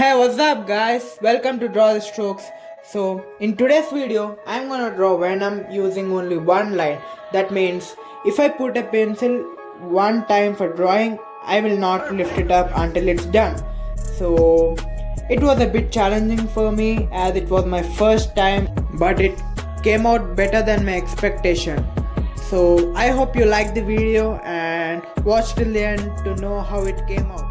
Hey, what's up guys? Welcome to Draw the Strokes. So, in today's video, I'm gonna draw venom using only one line. That means, if I put a pencil one time for drawing, I will not lift it up until it's done. So, it was a bit challenging for me as it was my first time, but it came out better than my expectation. So, I hope you liked the video and watch till the end to know how it came out.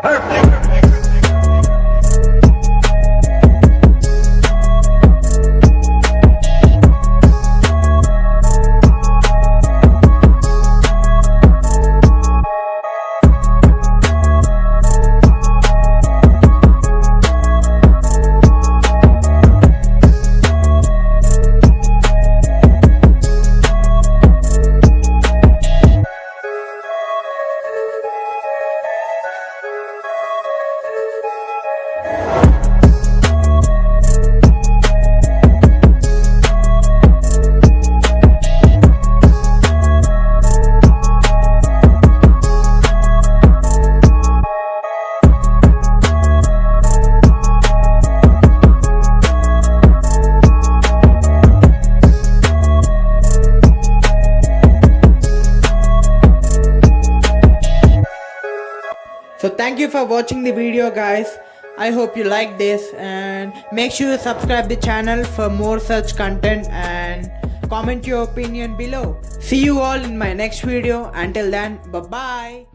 Perfect. So thank you for watching the video guys. I hope you like this and make sure you subscribe the channel for more such content and comment your opinion below. See you all in my next video. Until then, bye bye.